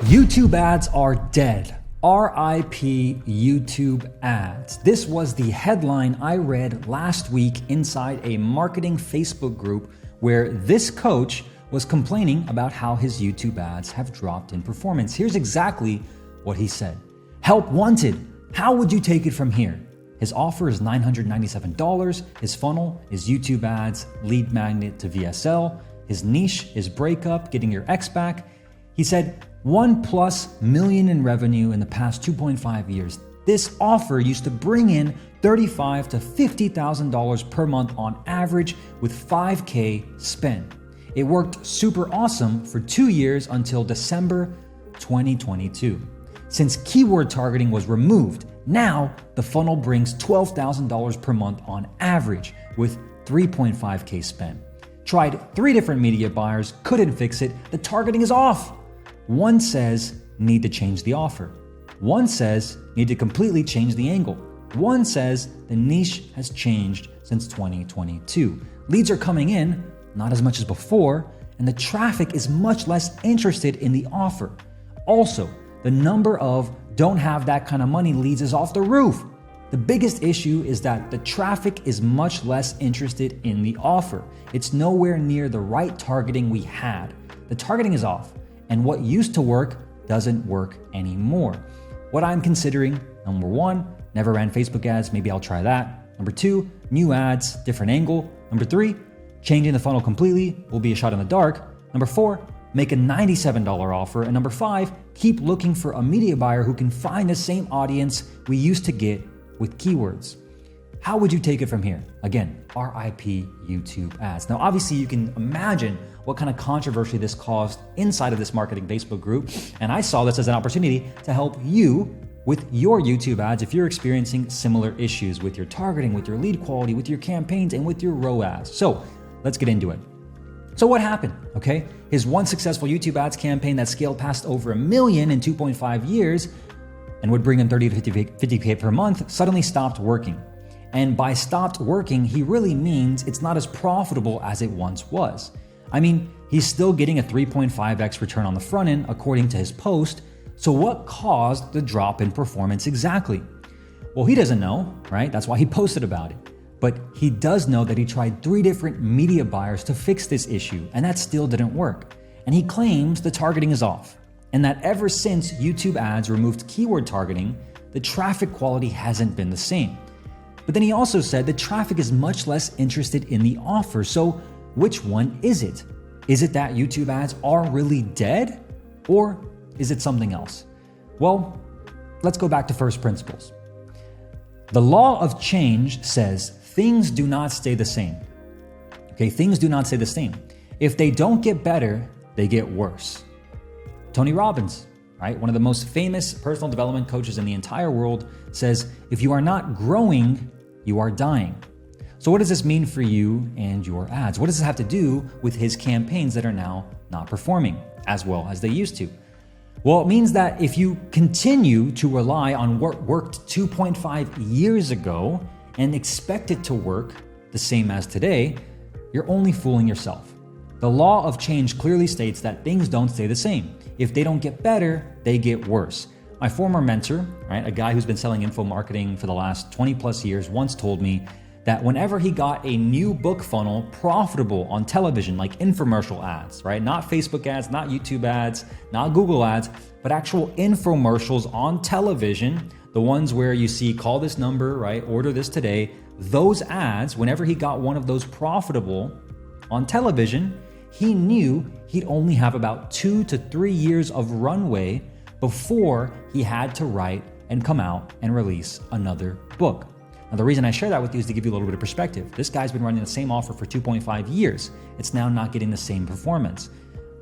YouTube ads are dead. RIP YouTube ads. This was the headline I read last week inside a marketing Facebook group where this coach was complaining about how his YouTube ads have dropped in performance. Here's exactly what he said. Help wanted. How would you take it from here? His offer is $997. His funnel is YouTube ads, lead magnet to VSL. His niche is breakup, getting your ex back. He said, $1+ million in revenue in the past 2.5 years. This offer used to bring in $35,000 to $50,000 per month on average with $5K spent. It worked super awesome for 2 years until December 2022. Since keyword targeting was removed, now the funnel brings $12,000 per month on average with 3.5K spent. Tried 3 different media buyers, couldn't fix it. The targeting is off. One says, need to change the offer. One says, need to completely change the angle. One says, the niche has changed since 2022. Leads are coming in, not as much as before, and the traffic is much less interested in the offer. Also, the number of don't have that kind of money leads is off the roof. The biggest issue is that the traffic is much less interested in the offer. It's nowhere near the right targeting we had. The targeting is off. And what used to work doesn't work anymore. What I'm considering, number 1, never ran Facebook ads, maybe I'll try that. Number 2, new ads, different angle. Number 3, changing the funnel completely will be a shot in the dark. Number 4, make a $97 offer. And number 5, keep looking for a media buyer who can find the same audience we used to get with keywords. How would you take it from here? Again, RIP YouTube ads. Now, obviously you can imagine what kind of controversy this caused inside of this marketing Facebook group. And I saw this as an opportunity to help you with your YouTube ads if you're experiencing similar issues with your targeting, with your lead quality, with your campaigns, and with your ROAS. So let's get into it. So what happened? Okay, his one successful YouTube ads campaign that scaled past over $1 million in 2.5 years and would bring in 30 to 50K per month suddenly stopped working. And by stopped working, he really means it's not as profitable as it once was. I mean, he's still getting a 3.5x return on the front end according to his post. So what caused the drop in performance exactly? Well, he doesn't know, right? That's why he posted about it. But he does know that he tried 3 different media buyers to fix this issue, and that still didn't work. And he claims the targeting is off, and that ever since YouTube ads removed keyword targeting, the traffic quality hasn't been the same. But then he also said the traffic is much less interested in the offer. So which one is it? Is it that YouTube ads are really dead? Or is it something else? Well, let's go back to first principles. The law of change says things do not stay the same. Okay, things do not stay the same. If they don't get better, they get worse. Tony Robbins, right? One of the most famous personal development coaches in the entire world says, if you are not growing, you are dying. So what does this mean for you and your ads? What does this have to do with his campaigns that are now not performing as well as they used to? Well, it means that if you continue to rely on what worked 2.5 years ago and expect it to work the same as today, you're only fooling yourself. The law of change clearly states that things don't stay the same. If they don't get better, they get worse. My former mentor, right, a guy who's been selling info marketing for the last 20 plus years, once told me that whenever he got a new book funnel profitable on television, like infomercial ads, right? Not Facebook ads, not YouTube ads, not Google ads, but actual infomercials on television, the ones where you see, call this number, right? Order this today. Those ads, whenever he got one of those profitable on television, he knew he'd only have about 2 to 3 years of runway before he had to write and come out and release another book. Now, the reason I share that with you is to give you a little bit of perspective. This guy's been running the same offer for 2.5 years. It's now not getting the same performance.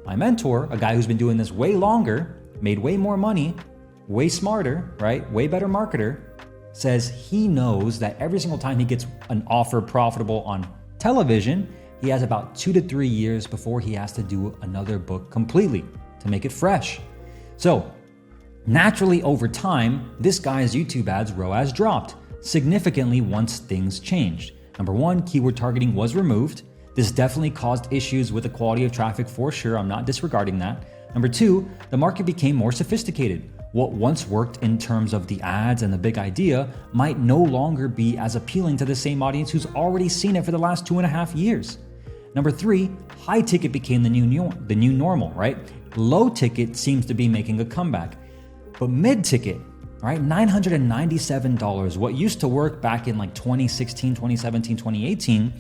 My mentor, a guy who's been doing this way longer, made way more money, way smarter, right? Way better marketer, says he knows that every single time he gets an offer profitable on television, he has about 2 to 3 years before he has to do another book completely to make it fresh. So naturally over time, this guy's YouTube ads ROAS dropped significantly once things changed. Number 1, keyword targeting was removed. This definitely caused issues with the quality of traffic for sure. I'm not disregarding that. Number two, the market became more sophisticated. What once worked in terms of the ads and the big idea might no longer be as appealing to the same audience who's already seen it for the last 2.5 years. Number three, high ticket became the new normal, right? Low ticket seems to be making a comeback. But mid ticket, right, $997, what used to work back in like 2016, 2017, 2018,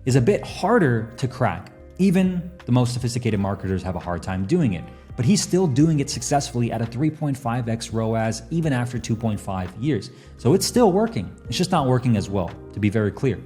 is a bit harder to crack. Even the most sophisticated marketers have a hard time doing it. But he's still doing it successfully at a 3.5x ROAS even after 2.5 years. So it's still working. It's just not working as well, to be very clear.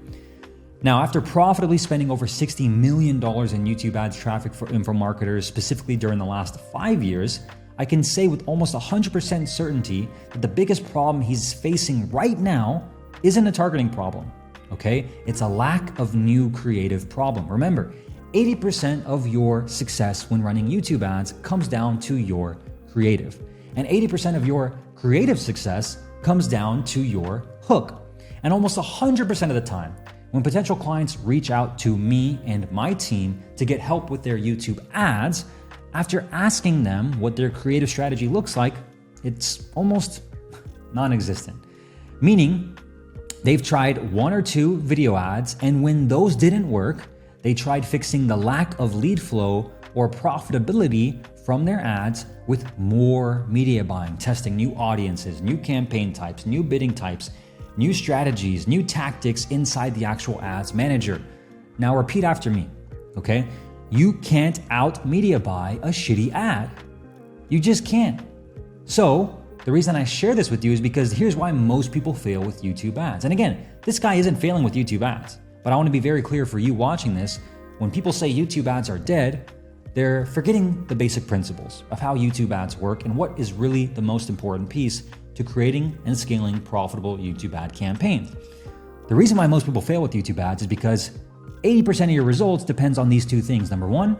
Now, after profitably spending over $60 million in YouTube ads traffic for info marketers, specifically during the last 5 years, I can say with almost 100% certainty that the biggest problem he's facing right now isn't a targeting problem, okay? It's a lack of new creative problem. Remember, 80% of your success when running YouTube ads comes down to your creative. And 80% of your creative success comes down to your hook. And almost 100% of the time, when potential clients reach out to me and my team to get help with their YouTube ads, after asking them what their creative strategy looks like, it's almost non-existent. Meaning, they've tried 1 or 2 video ads, and when those didn't work, they tried fixing the lack of lead flow or profitability from their ads with more media buying, testing new audiences, new campaign types, new bidding types, new strategies, new tactics inside the actual ads manager. Now repeat after me, okay? You can't out media buy a shitty ad. You just can't. So the reason I share this with you is because here's why most people fail with YouTube ads. And again, this guy isn't failing with YouTube ads. But I want to be very clear for you watching this, when people say YouTube ads are dead, they're forgetting the basic principles of how YouTube ads work and what is really the most important piece to creating and scaling profitable YouTube ad campaigns. The reason why most people fail with YouTube ads is because 80% of your results depends on these 2 things. Number 1,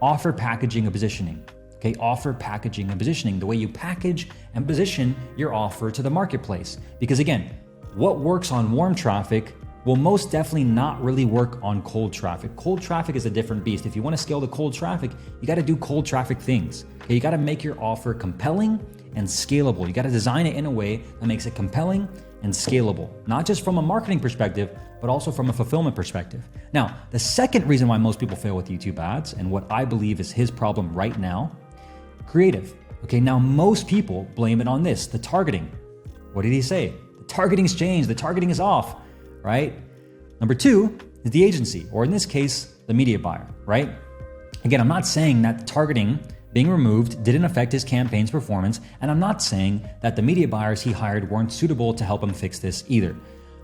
offer packaging and positioning. Okay, offer packaging and positioning, the way you package and position your offer to the marketplace. Because again, what works on warm traffic will most definitely not really work on cold traffic. Cold traffic is a different beast. If you want to scale the cold traffic, you got to do cold traffic things. Okay, you got to make your offer compelling and scalable. You got to design it in a way that makes it compelling and scalable, not just from a marketing perspective, but also from a fulfillment perspective. Now, the second reason why most people fail with YouTube ads, and what I believe is his problem right now, creative. Okay, now most people blame it on this, the targeting. What did he say? The targeting's changed, the targeting is off, right? Number 2 is the agency, or in this case, the media buyer, right? Again, I'm not saying that targeting being removed didn't affect his campaign's performance, and I'm not saying that the media buyers he hired weren't suitable to help him fix this either.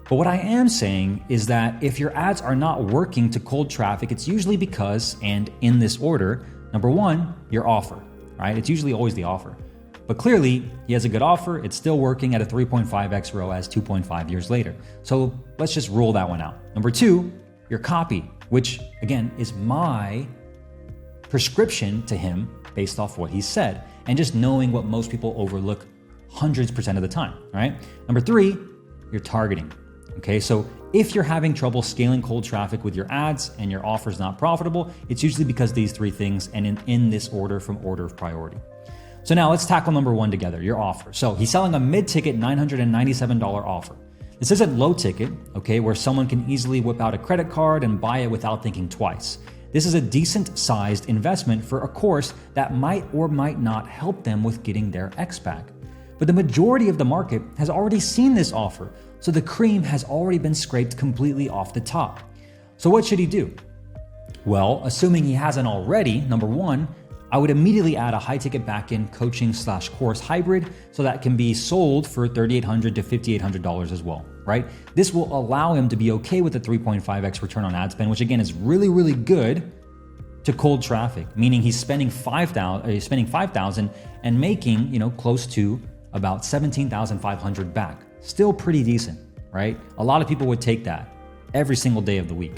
But what I am saying is that if your ads are not working to cold traffic, it's usually because, and in this order, number 1, your offer, right? It's usually always the offer. But clearly, he has a good offer. It's still working at a 3.5x ROAS 2.5 years later. So let's just rule that one out. Number 2, your copy, which again is my prescription to him based off what he said, and just knowing what most people overlook hundreds % of the time, right? Number 3, your targeting. Okay, so if you're having trouble scaling cold traffic with your ads and your offer is not profitable, it's usually because these 3 things, and in this order from order of priority. So now let's tackle number 1 together, your offer. So he's selling a mid-ticket $997 offer. This isn't low ticket, okay, where someone can easily whip out a credit card and buy it without thinking twice. This is a decent sized investment for a course that might or might not help them with getting their X back. But the majority of the market has already seen this offer, so the cream has already been scraped completely off the top. So what should he do? Well, assuming he hasn't already, number 1, I would immediately add a high-ticket back-end coaching/course hybrid so that can be sold for $3,800 to $5,800 as well, right? This will allow him to be okay with the 3.5x return on ad spend, which again is really, really good to cold traffic, meaning he's spending $5,000 and making, close to about $17,500 back. Still pretty decent, right? A lot of people would take that every single day of the week.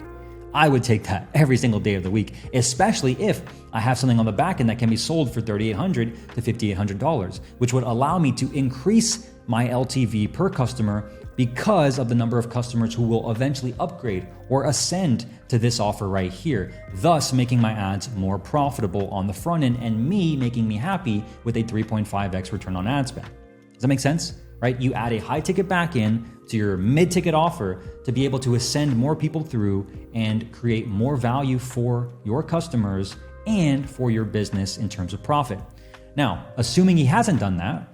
I would take that every single day of the week, especially if I have something on the back end that can be sold for $3,800 to $5,800, which would allow me to increase my LTV per customer because of the number of customers who will eventually upgrade or ascend to this offer right here, thus making my ads more profitable on the front end and making me happy with a 3.5x return on ad spend. Does that make sense? Right? You add a high ticket back end to your mid ticket offer to be able to ascend more people through and create more value for your customers and for your business in terms of profit. Now, assuming he hasn't done that,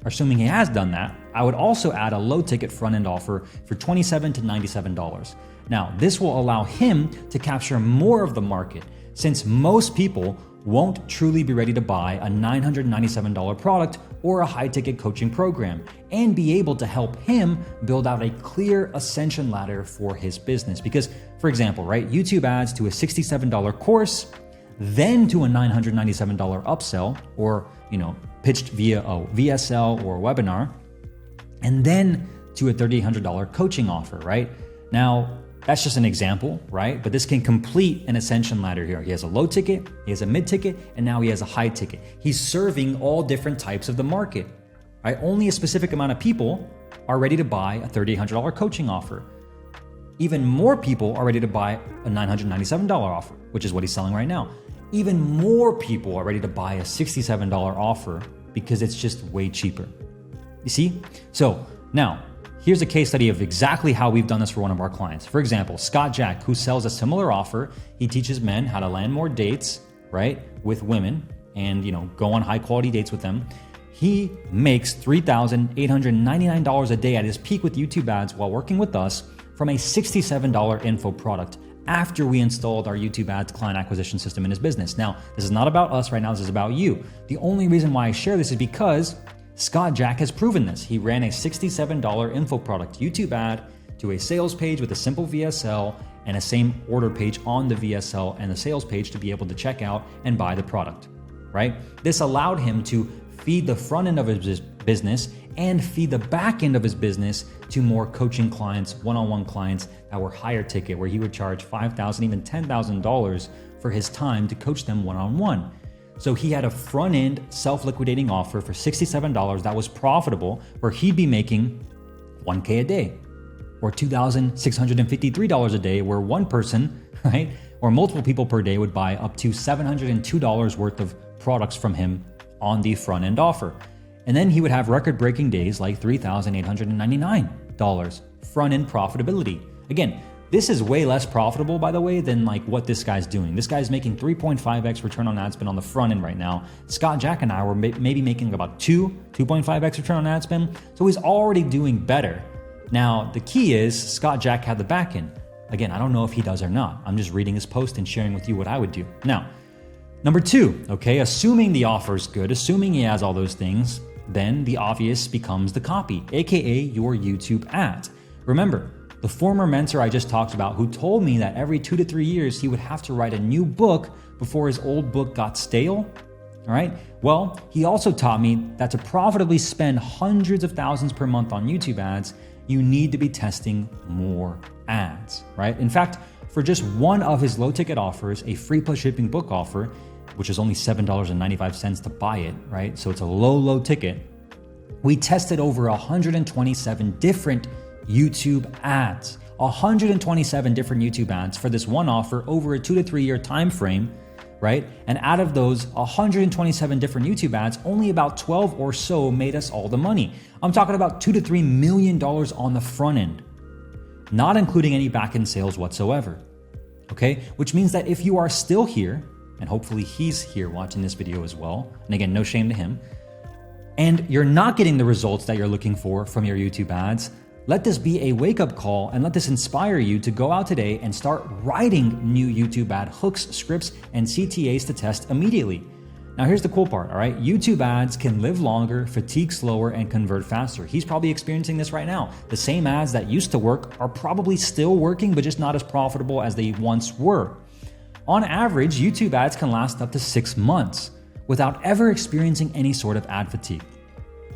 or assuming he has done that, I would also add a low ticket front end offer for $27 to $97. Now, this will allow him to capture more of the market since most people won't truly be ready to buy a $997 product or a high-ticket coaching program and be able to help him build out a clear ascension ladder for his business. Because, for example, right, YouTube ads to a $67 course, then to a $997 upsell or, pitched via a VSL or a webinar, and then to a $3,800 coaching offer, right? Now, that's just an example, right? But this can complete an ascension ladder here. He has a low ticket, he has a mid ticket, and now he has a high ticket. He's serving all different types of the market, right? Only a specific amount of people are ready to buy a $3,800 coaching offer. Even more people are ready to buy a $997 offer, which is what he's selling right now. Even more people are ready to buy a $67 offer because it's just way cheaper. You see? So now, here's a case study of exactly how we've done this for one of our clients. For example, Scott Jack, who sells a similar offer. He teaches men how to land more dates, right, with women and, go on high quality dates with them. He makes $3,899 a day at his peak with YouTube ads while working with us from a $67 info product after we installed our YouTube ads client acquisition system in his business. Now, this is not about us right now, this is about you. The only reason why I share this is because Scott Jack has proven this. He ran a $67 info product YouTube ad to a sales page with a simple VSL and a same order page on the VSL and the sales page to be able to check out and buy the product, right? This allowed him to feed the front end of his business and feed the back end of his business to more coaching clients, one-on-one clients that were higher ticket, where he would charge $5,000, even $10,000 for his time to coach them one-on-one. So he had a front-end self-liquidating offer for $67 that was profitable, where he'd be making $1,000 a day or $2,653 a day, where one person, right, or multiple people per day would buy up to $702 worth of products from him on the front-end offer. And then he would have record-breaking days like $3,899 front-end profitability. Again, this is way less profitable, by the way, than like what this guy's doing. This guy's making 3.5x return on ad spend on the front end right now. Scott Jack and I were maybe making about 2.5x return on ad spend. So he's already doing better. Now, the key is Scott Jack had the back end. Again, I don't know if he does or not. I'm just reading his post and sharing with you what I would do. Now, number two, okay, assuming the offer is good, assuming he has all those things, then the obvious becomes the copy, aka your YouTube ads. Remember, the former mentor I just talked about who told me that every 2 to 3 years he would have to write a new book before his old book got stale, all right? Well, he also taught me that to profitably spend hundreds of thousands per month on YouTube ads, you need to be testing more ads, right? In fact, for just one of his low ticket offers, a free plus shipping book offer, which is only $7.95 to buy it, right? So it's a low ticket. We tested over 127 different YouTube ads, 127 different YouTube ads for this one offer over a 2 to 3 year time frame, right? And out of those 127 different YouTube ads, only about 12 or so made us all the money. I'm talking about $2 to $3 million on the front end, not including any back-end sales whatsoever, okay? Which means that if you are still here, and hopefully he's here watching this video as well, and again, no shame to him, and you're not getting the results that you're looking for from your YouTube ads, let this be a wake-up call and let this inspire you to go out today and start writing new YouTube ad hooks, scripts, and CTAs to test immediately. Now here's the cool part, all right? YouTube ads can live longer, fatigue slower, and convert faster. He's probably experiencing this right now. The same ads that used to work are probably still working, but just not as profitable as they once were. On average, YouTube ads can last up to 6 months without ever experiencing any sort of ad fatigue.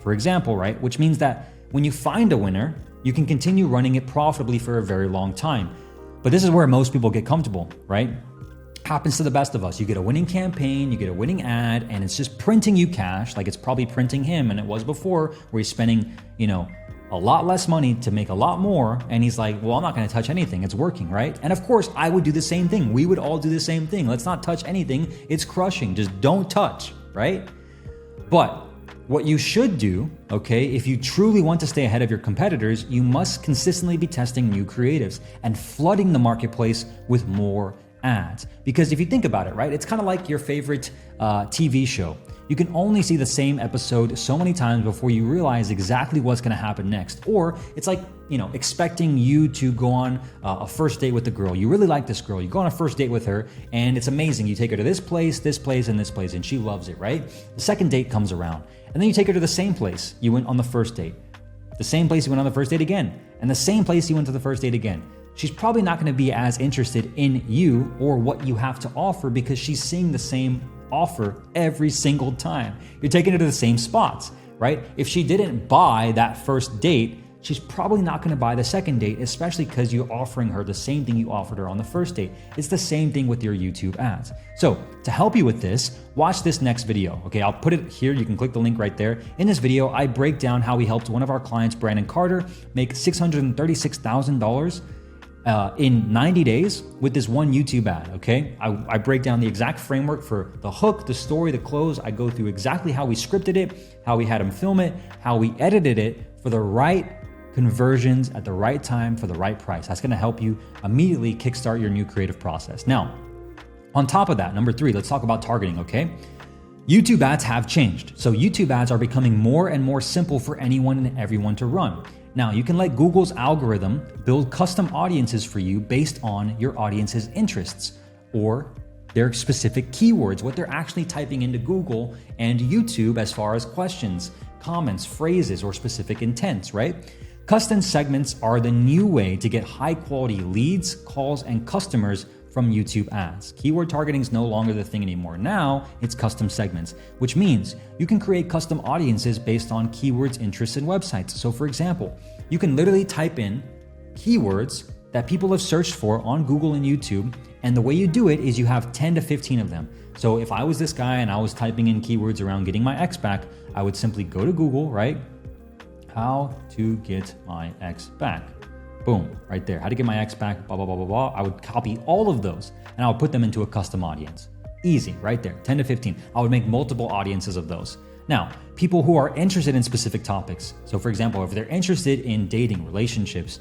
For example, right? Which means that when you find a winner, you can continue running it profitably for a very long time. But this is where most people get comfortable, right? Happens to the best of us. You get a winning campaign, you get a winning ad, and it's just printing you cash, like it's probably printing him, and it was before, where he's spending, a lot less money to make a lot more, and he's like, well, I'm not gonna touch anything, it's working, right? And of course, I would do the same thing. We would all do the same thing. Let's not touch anything, it's crushing, just don't touch, right? But what you should do, okay, if you truly want to stay ahead of your competitors, you must consistently be testing new creatives and flooding the marketplace with more ads. Because if you think about it, right, it's kind of like your favorite TV show. You can only see the same episode so many times before you realize exactly what's going to happen next. Or it's like, expecting you to go on a first date with the girl. You really like this girl. You go on a first date with her and it's amazing. You take her to this place, and this place, and she loves it, right? The second date comes around and then you take her to the same place you went on the first date, the same place you went on the first date again, and the same place you went to the first date again. She's probably not going to be as interested in you or what you have to offer because she's seeing the same offer every single time. You're taking her to the same spots, right? If she didn't buy that first date, she's probably not going to buy the second date, especially because you're offering her the same thing you offered her on the first date. It's the same thing with your YouTube ads. So to help you with this, watch this next video. Okay, I'll put it here. You can click the link right there. In this video, I break down how we helped one of our clients, Brandon Carter, make $636,000 in 90 days with this one YouTube ad, okay? I break down the exact framework for the hook, the story, the close. I go through exactly how we scripted it, how we had him film it, how we edited it for the right conversions at the right time for the right price. That's gonna help you immediately kickstart your new creative process. Now, on top of that, number 3, let's talk about targeting, okay? YouTube ads have changed. So YouTube ads are becoming more and more simple for anyone and everyone to run. Now, you can let Google's algorithm build custom audiences for you based on your audience's interests or their specific keywords, what they're actually typing into Google and YouTube as far as questions, comments, phrases, or specific intents, right? Custom segments are the new way to get high quality leads, calls, and customers from YouTube ads. Keyword targeting is no longer the thing anymore. Now it's custom segments, which means you can create custom audiences based on keywords, interests, and websites. So for example, you can literally type in keywords that people have searched for on Google and YouTube. And the way you do it is you have 10 to 15 of them. So if I was this guy and I was typing in keywords around getting my ex back, I would simply go to Google, right? How to get my ex back. Boom, right there. How to get my ex back, blah, blah, blah, blah, blah. I would copy all of those and I would put them into a custom audience. Easy, right there, 10 to 15. I would make multiple audiences of those. Now, people who are interested in specific topics. So for example, if they're interested in dating, relationships,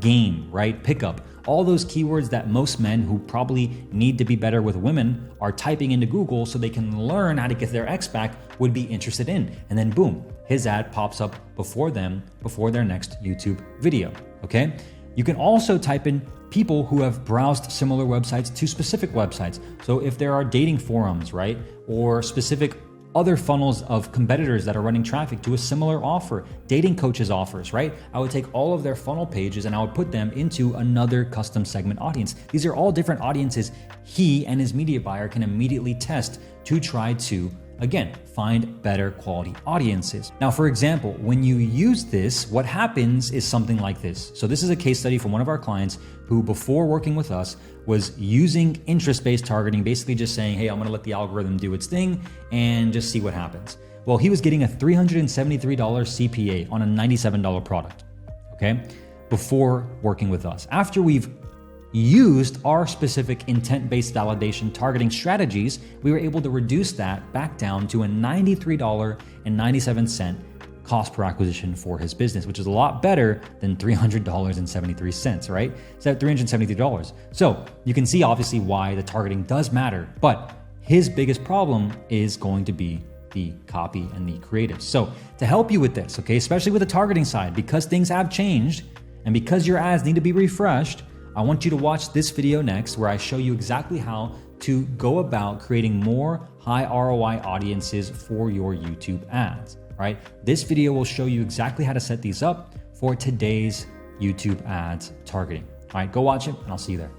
game, right, pickup, all those keywords that most men who probably need to be better with women are typing into Google so they can learn how to get their ex back would be interested in. And then boom, his ad pops up before their next YouTube video, okay? You can also type in people who have browsed similar websites to specific websites. So if there are dating forums, right, or specific other funnels of competitors that are running traffic to a similar offer, dating coaches offers, right? I would take all of their funnel pages and I would put them into another custom segment audience. These are all different audiences he and his media buyer can immediately test to try to, again, find better quality audiences. Now, for example, when you use this, what happens is something like this. So this is a case study from one of our clients who, before working with us, was using interest-based targeting, basically just saying, hey, I'm gonna let the algorithm do its thing and just see what happens. Well, he was getting a $373 CPA on a $97 product, okay, before working with us. After we've used our specific intent-based validation targeting strategies, we were able to reduce that back down to a $93.97 cost per acquisition for his business, which is a lot better than $300.73, right? So $373. So you can see obviously why the targeting does matter, but his biggest problem is going to be the copy and the creative. So to help you with this, okay, especially with the targeting side, because things have changed and because your ads need to be refreshed, I want you to watch this video next where I show you exactly how to go about creating more high ROI audiences for your YouTube ads, right? This video will show you exactly how to set these up for today's YouTube ads targeting. All right, go watch it and I'll see you there.